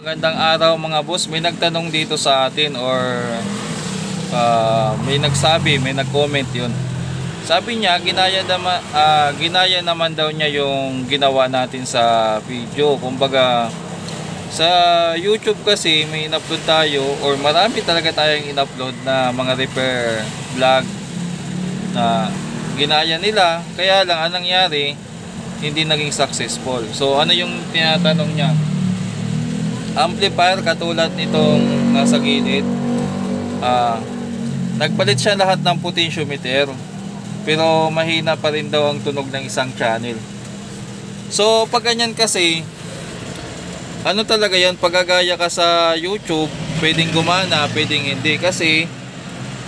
Magandang araw mga boss. May nagtanong dito sa atin or may nagsabi, may nag-comment yun. Sabi niya, ginaya naman daw niya yung ginawa natin sa video. Kumbaga, sa YouTube kasi may in-upload tayo or marami talaga tayong in-upload na mga repair vlog na ginaya nila. Kaya lang, anong nangyari, hindi naging successful. So, ano yung tinatanong niya? Amplifier katulad nitong nasa gilid, nagpalit siya lahat ng potentiometer pero mahina pa rin daw ang tunog ng isang channel. So pag ganyan kasi, ano talaga yan, pagagaya ka sa YouTube, pwedeng gumana, pwedeng hindi, kasi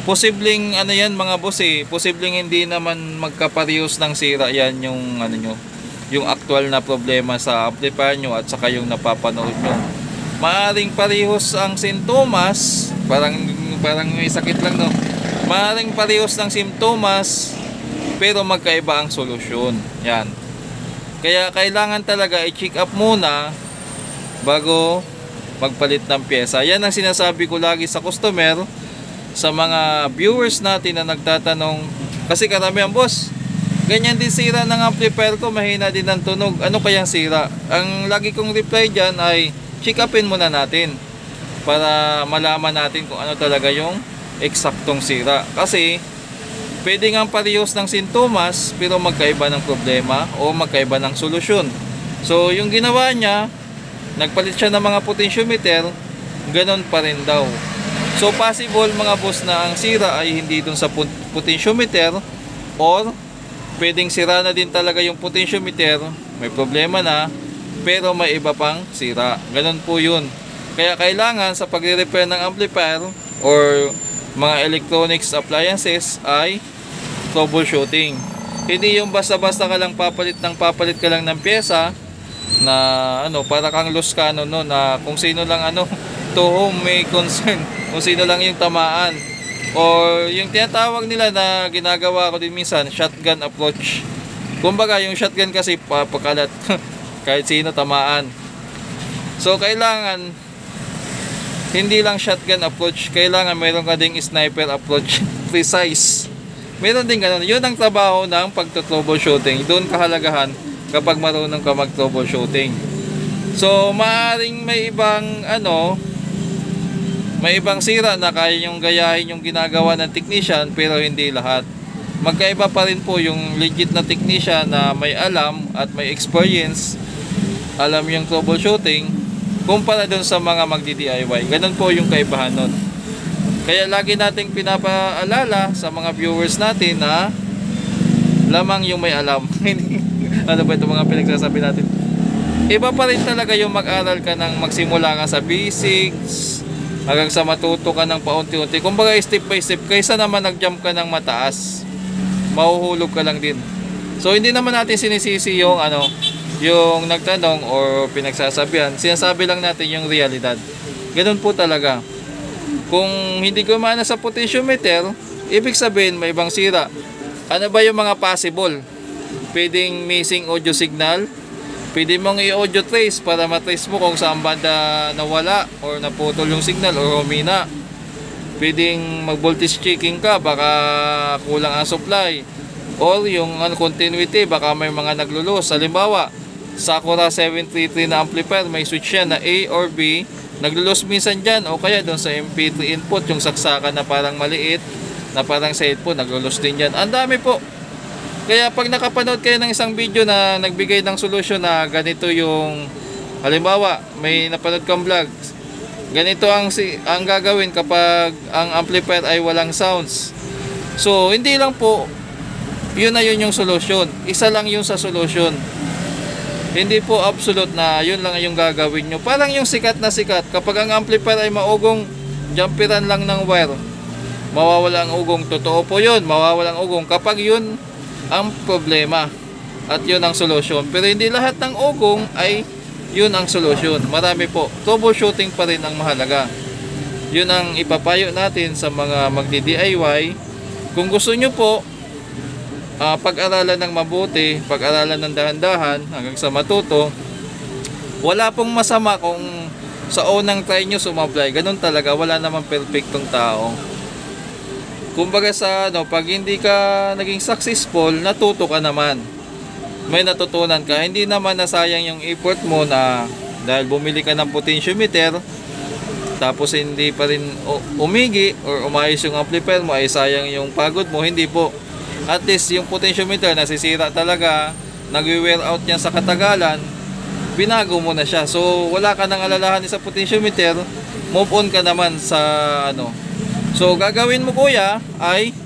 posibleng ano yan mga boss posibleng hindi naman magkaparehas ng sira yan yung ano nyo, yung actual na problema sa amplifier nyo at saka yung napapanood nyo. Maaring parehas ang sintomas, parang may sakit lang, no? Maaring parehas ng simptomas pero magkaiba ang solusyon. Yan. Kaya kailangan talaga i-check up muna bago magpalit ng pyesa. Yan ang sinasabi ko lagi sa customer, sa mga viewers natin na nagtatanong, kasi karamihan, boss, ganyan din sira ng amplifier ko, mahina din ang tunog, ano kayang sira? Ang lagi kong reply dyan ay check upin muna natin para malaman natin kung ano talaga yung eksaktong sira. Kasi pwede nga parehas ng sintomas pero magkaiba ng problema o magkaiba ng solusyon. So yung ginawa niya, nagpalit siya ng mga potentiometer, ganon pa rin daw. So possible mga boss na ang sira ay hindi dun sa potentiometer, or pwedeng sira na din talaga yung potentiometer, may problema na, pero may iba pang sira. Ganun po yun. Kaya kailangan sa pagre-repair ng amplifier or mga electronics appliances ay troubleshooting. Hindi yung basta-basta ka lang papalit ka lang ng pyesa na ano, para kang Loscano, no, na kung sino lang ano to whom may concern, kung sino lang yung tamaan, or yung tinatawag nila na ginagawa ko din minsan, shotgun approach. Kumbaga yung shotgun kasi papakalat kahit sino tamaan. So kailangan hindi lang shotgun approach, kailangan mayroon ka ding sniper approach, precise. Meron din ganun. Yun ang trabaho ng pagto-troubleshooting. Doon kahalagahan kapag marunong ka mag-troubleshooting. So maaring may ibang ano, may ibang sira na kaya yung gayahin yung ginagawa ng technician, pero hindi lahat. Magkaiba pa rin po yung legit na technician na may alam at may experience, alam yung troubleshooting, kumpara dun sa mga magdi-DIY. Ganun po yung kaibahan nun. Kaya lagi nating pinapaalala sa mga viewers natin na lamang yung may alam. Ano ba ito mga pinagsasabi natin? Iba pa rin talaga yung mag-aral ka ng magsimula ka sa basics hanggang sa matuto ka ng paunti-unti. Kumbaga step by step, kaysa naman nag-jump ka ng mataas, mahuhulog ka lang din. So hindi naman natin sinisisi yung ano, yung nagtanong or pinagsasabihan. Sinasabi lang natin yung realidad. Ganun po talaga. Kung hindi gumana sa potentiometer, ibig sabihin may ibang sira. Ano ba yung mga possible? Pwedeng missing audio signal, pwede mong i-audio trace para matrace mo kung saan banda nawala or naputol yung signal or humina. Pwedeng mag-voltage checking ka, baka kulang ang supply, or yung continuity, baka may mga naglulos. Halimbawa, Sakura 733 na amplifier, may switch yan na A or B, naglulos minsan dyan, o kaya doon sa MP3 input, yung saksakan na parang maliit, na parang cellphone, naglulos din dyan. Ang dami po. Kaya pag nakapanood kayo ng isang video na nagbigay ng solusyon na ganito yung, halimbawa, may napanood kang vlog, ganito ang gagawin kapag ang amplifier ay walang sounds. So, hindi lang po, yun na yun yung solusyon. Isa lang yun sa solusyon. Hindi po absolute na yun lang yung gagawin nyo. Parang yung sikat na sikat, kapag ang amplifier ay maugong, jumperan lang ng wire, mawawala ang ugong. Totoo po yun, mawawala ang ugong kapag yun ang problema at yun ang solusyon. Pero hindi lahat ng ugong ay yun ang solusyon. Marami po. Troubleshooting pa rin ang mahalaga. Yun ang ipapayo natin sa mga magdi-DIY. Kung gusto nyo po pag-aralan ng mabuti, pag-aralan ng dahan-dahan hanggang sa matuto, wala pong masama kung sa unang try nyo sumablay. Ganun talaga, wala namang perfectong tao. Kumbaga sa ano, pag hindi ka naging successful, natuto ka naman. May natutunan ka. Hindi naman nasayang yung effort mo na dahil bumili ka ng potentiometer tapos hindi pa rin umigi or umayos yung amplifier mo, ay sayang yung pagod mo. Hindi po. At least yung potentiometer nasisira talaga, nagwi-wear out niya sa katagalan, binago mo na siya. So wala ka nang alalahanin sa potentiometer, move on ka naman sa ano. So gagawin mo kuya ay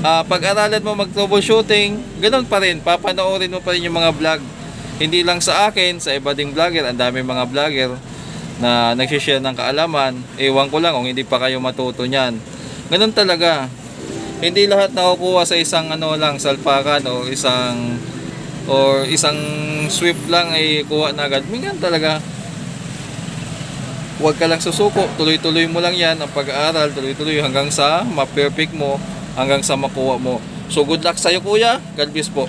pag-aralan mo mag-troubleshooting, ganun pa rin, papanoorin mo pa rin yung mga vlog. Hindi lang sa akin, sa iba ding vlogger, ang dami mga vlogger na nagsishare ng kaalaman. Ewan ko lang kung hindi pa kayo matuto niyan. Ganun talaga. Hindi lahat nakukuha sa isang ano lang, salpakan o isang swift lang ay kuha na agad. Mingan talaga. Huwag ka lang susuko, tuloy-tuloy mo lang yan ang pag-aaral, tuloy-tuloy hanggang sa ma-perfect mo, hanggang sa makuha mo. So good luck sa'yo kuya, God bless po.